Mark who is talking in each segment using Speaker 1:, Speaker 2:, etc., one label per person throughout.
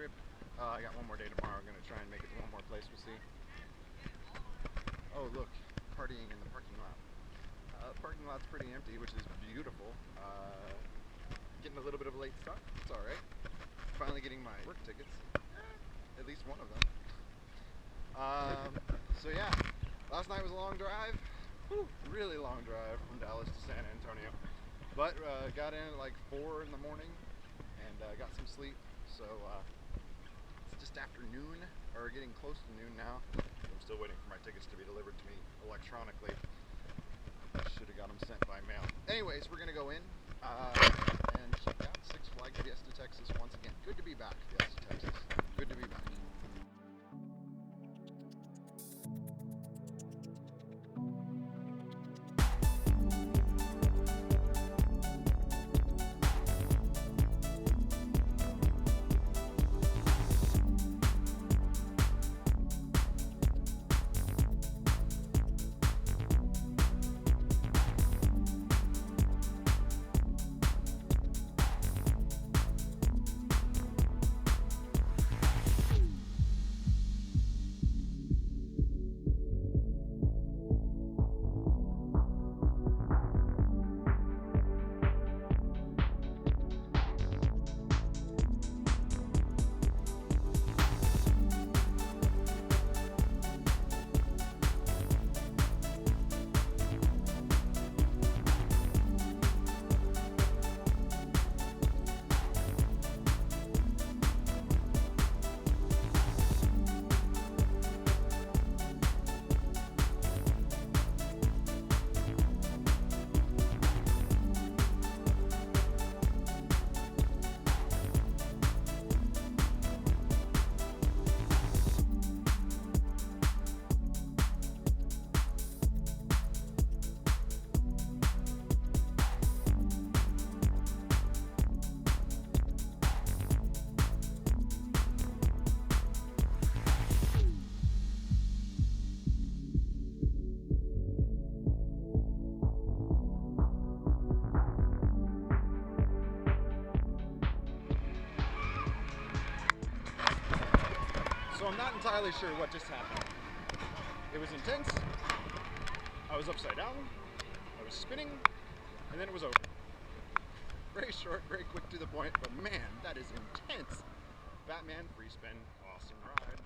Speaker 1: trip. I got one more day tomorrow. I'm going to try and make it to one more place. We'll see. Oh, look. Partying in the parking lot. Parking lot's pretty empty, which is beautiful. Getting a little bit of a late start. It's alright. Finally getting my work tickets. At least one of them. So yeah, last night was a long drive. Whew, really long drive from Dallas to San Antonio. But got in at like 4 in the morning and got some sleep. So it's just after noon, or getting close to noon now. I'm still waiting for my tickets to be delivered to me electronically. Should have got them sent by mail. Anyways, we're gonna go in and check out Six Flags Fiesta Texas once again. Good to be back, Fiesta Texas. Good to be back. So I'm not entirely sure what just happened. It was intense. I was upside down. I was spinning, and then it was over. Very short, very quick to the point, but man, that is intense. Batman free spin, awesome ride.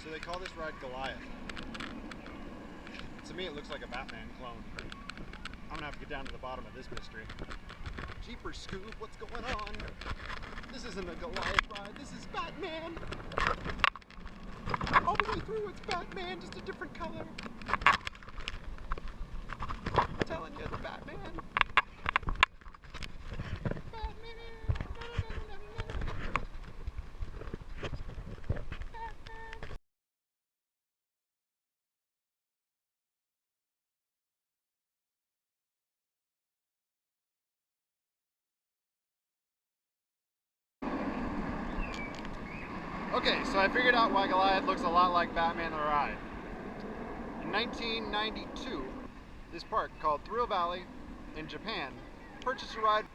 Speaker 1: So they call this ride Goliath. To me it looks like a Batman clone. I'm gonna have to get down to the bottom of this mystery. Jeepers Scoob, what's going on? This isn't a Goliath ride, this is Batman! All the way through it's Batman, just a different color. I'm telling you, it's Batman. Batman! Okay, so I figured out why Goliath looks a lot like Batman the Ride. In 1992, this park called Thrill Valley in Japan purchased a ride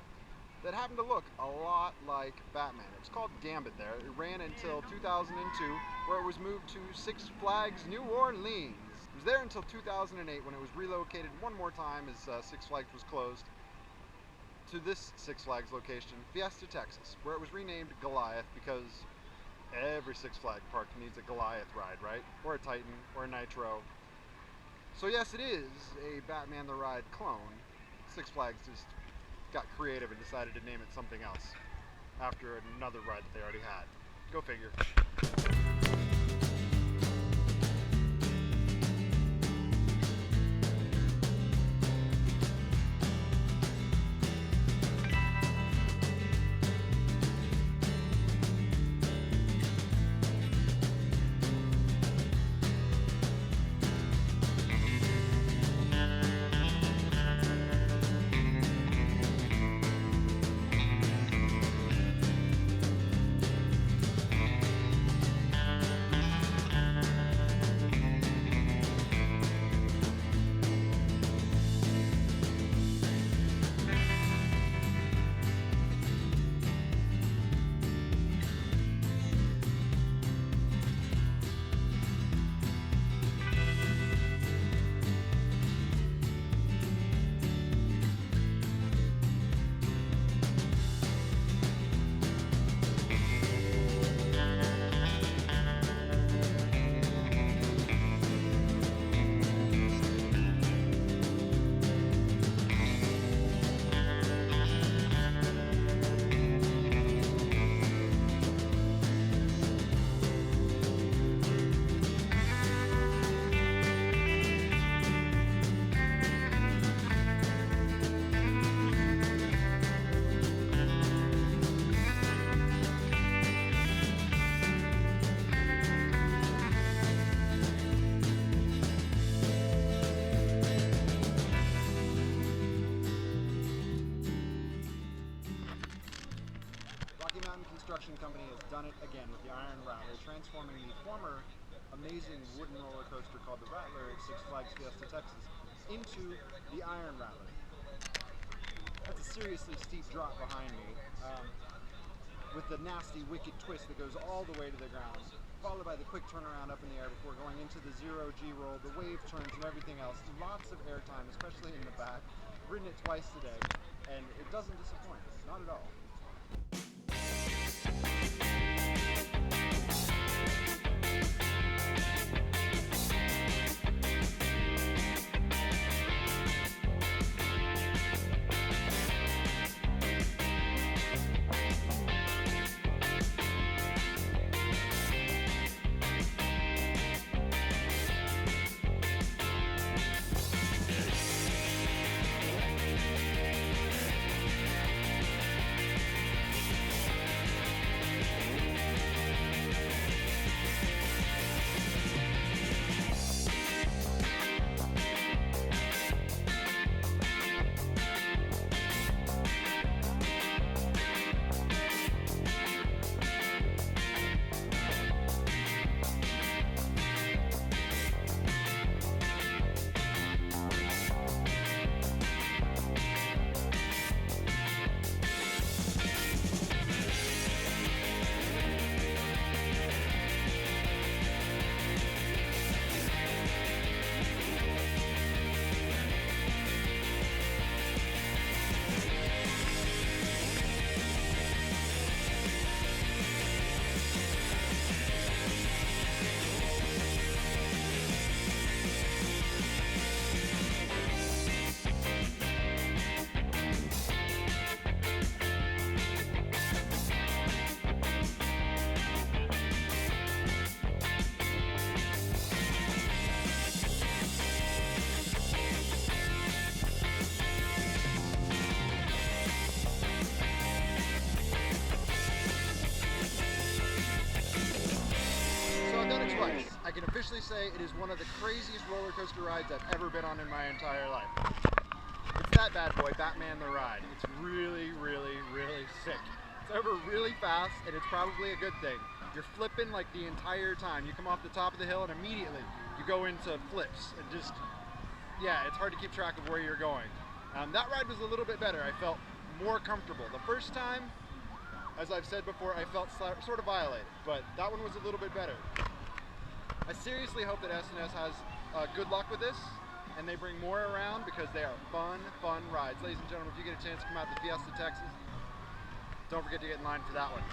Speaker 1: that happened to look a lot like Batman. It's called Gambit there. It ran until 2002, where it was moved to Six Flags New Orleans. It was there until 2008 when it was relocated one more time as Six Flags was closed to this Six Flags location, Fiesta Texas, where it was renamed Goliath because every Six Flags park needs a Goliath ride, right? Or a Titan, or a Nitro. So yes, it is a Batman the Ride clone. Six Flags just got creative and decided to name it something else after another ride that they already had. Go figure. Construction company has done it again with the Iron Rattler, transforming the former amazing wooden roller coaster called the Rattler at Six Flags Fiesta Texas into the Iron Rattler. That's a seriously steep drop behind me, with the nasty, wicked twist that goes all the way to the ground, followed by the quick turnaround up in the air before going into the zero G roll, the wave turns and everything else. Lots of airtime, especially in the back. I've ridden it twice today, and it doesn't disappoint, not at all. I can officially say it is one of the craziest roller coaster rides I've ever been on in my entire life. It's that bad boy, Batman the Ride. It's really, really, really sick. It's ever really fast, and it's probably a good thing. You're flipping like the entire time. You come off the top of the hill and immediately you go into flips and just, yeah, it's hard to keep track of where you're going. That ride was a little bit better. I felt more comfortable. The first time, as I've said before, I felt sort of violated, but that one was a little bit better. I seriously hope that S&S has good luck with this, and they bring more around, because they are fun rides. Ladies and gentlemen, if you get a chance to come out to Fiesta Texas, don't forget to get in line for that one.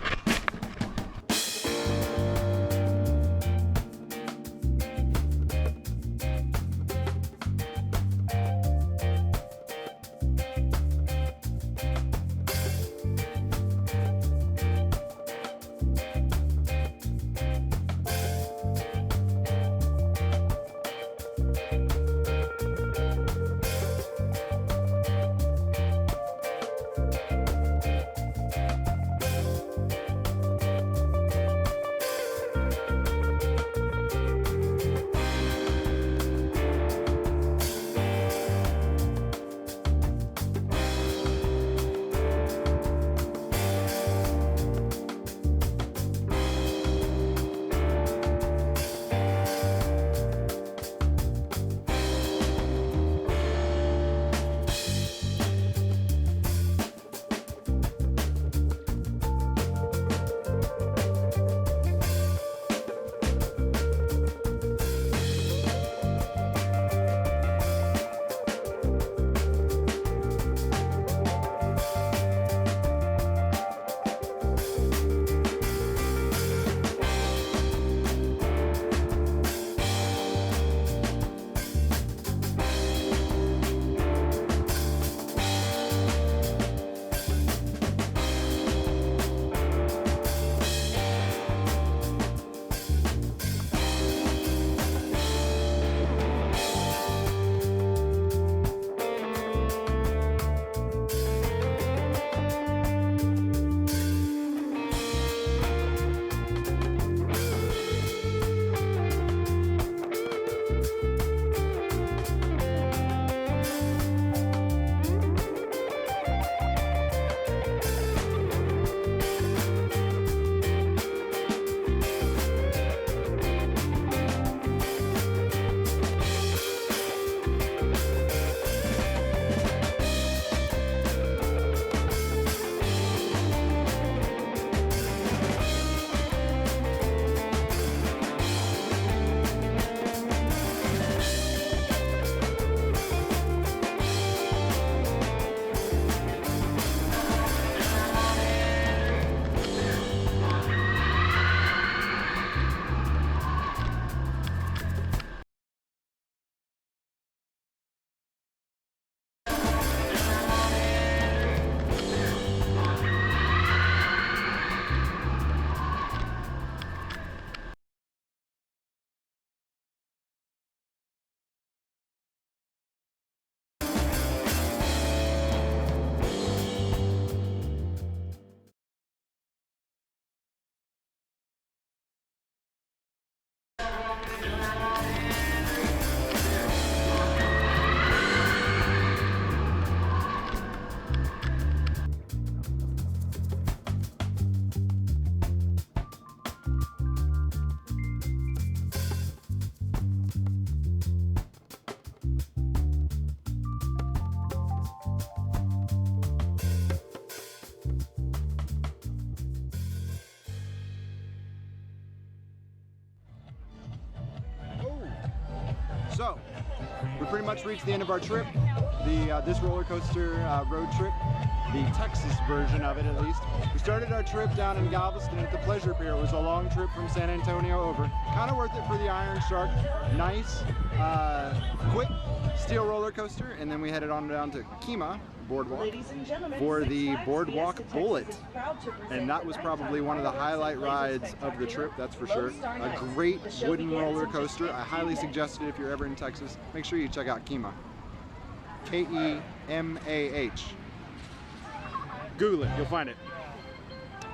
Speaker 1: So, we pretty much reached the end of our trip, this roller coaster road trip, the Texas version of it at least. We started our trip down in Galveston at the Pleasure Pier. It was a long trip from San Antonio over. Kind of worth it for the Iron Shark. Nice, quick steel roller coaster, and then we headed on down to Kemah Boardwalk for the Boardwalk Bullet, and that was probably one of the highlight rides of the trip, that's for sure. A great wooden roller coaster. I highly suggest it if you're ever in Texas. Make sure you check out Kemah. K-E-M-A-H. Google it, you'll find it.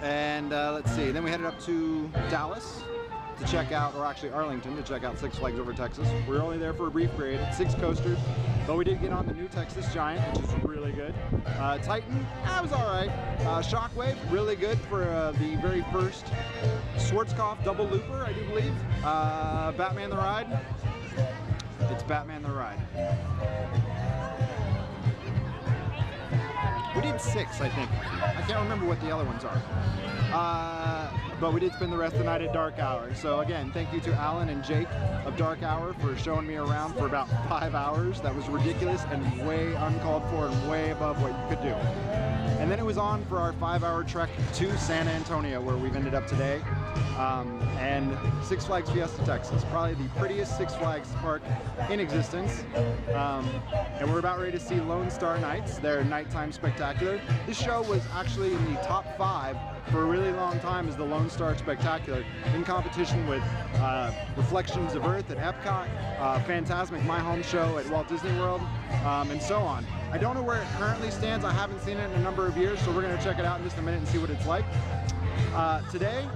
Speaker 1: And let's see, then we headed up to Dallas to check out, or actually Arlington, to check out Six Flags Over Texas. We were only there for a brief period. 6 coasters,
Speaker 2: But we did get on the new Texas Giant, which is really good. Titan, that was all right. Shockwave, really good for the very first Schwarzkopf double looper, I do believe. Batman the Ride. It's Batman the Ride. We did 6, I think. I can't remember what the other ones are. But we did spend the rest of the night at Dark Hour. So again, thank you to Alan and Jake of Dark Hour for showing me around for about 5 hours. That was ridiculous and way uncalled for and way above what you could do. And then it was on for our 5-hour trek to San Antonio, where we've ended up today. And Six Flags Fiesta Texas, probably the prettiest Six Flags park in existence. And we're about ready to see Lone Star Nights, their nighttime spectacular. This show was actually in the top 5 for a really long time as the Lone Star Spectacular, in competition with Reflections of Earth at Epcot, Fantasmic, my home show at Walt Disney World, and so on. I don't know where it currently stands. I haven't seen it in a number of years, so we're going to check it out in just a minute and see what it's like. Today,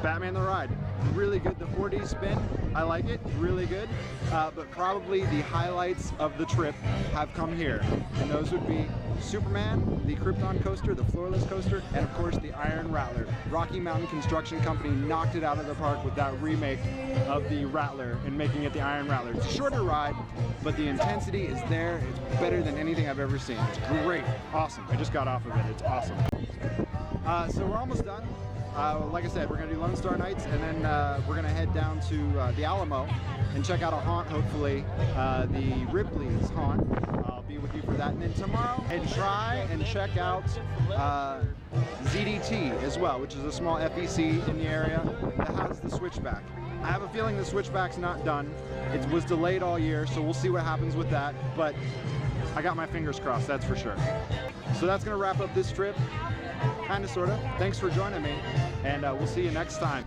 Speaker 2: Batman the Ride. Really good. The 4D spin, I like it. Really good. But probably the highlights of the trip have come here. And those would be Superman, the Krypton coaster, the floorless coaster, and of course the Iron Rattler. Rocky Mountain Construction Company knocked it out of the park with that remake of the Rattler and making it the Iron Rattler. It's a shorter ride, but the intensity is there. It's better than anything I've ever seen. It's great. Awesome. I just got off of it. It's awesome. So we're almost done. Like I said, we're going to do Lone Star Nights, and then we're going to head down to the Alamo and check out a haunt, hopefully, the Ripley's haunt. I'll be with you for that. And then tomorrow, and try and check out ZDT as well, which is a small FEC in the area that has the switchback. I have a feeling the switchback's not done. It was delayed all year, so we'll see what happens with that. But I got my fingers crossed, that's for sure. So that's going to wrap up this trip. Kind of, sort of. Thanks for joining me, and we'll see you next time.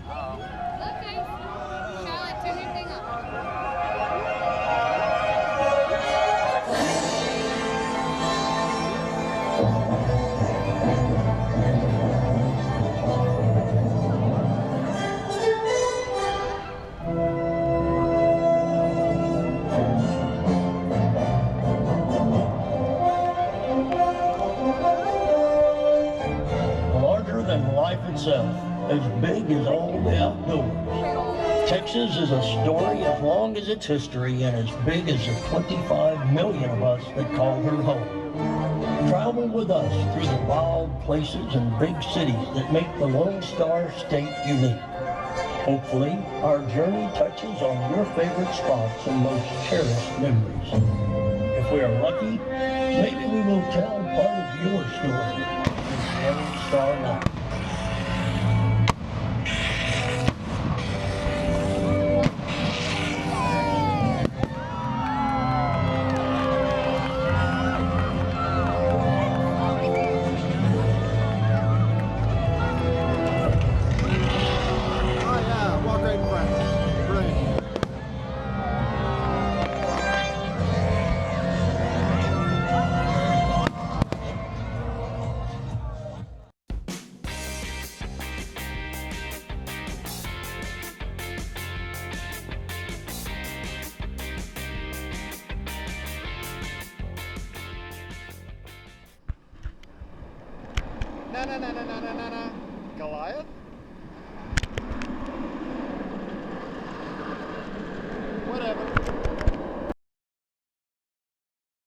Speaker 3: Okay. Charlotte, turn your thing up.
Speaker 4: Itself, as big as all the outdoors. Texas is a story as long as its history and as big as the 25 million of us that call her home. Travel with us through the wild places and big cities that make the Lone Star State unique. Hopefully, our journey touches on your favorite spots and most cherished memories. If we are lucky, maybe we will tell part of your story in Lone Star Night.
Speaker 2: Na. Goliath? Whatever.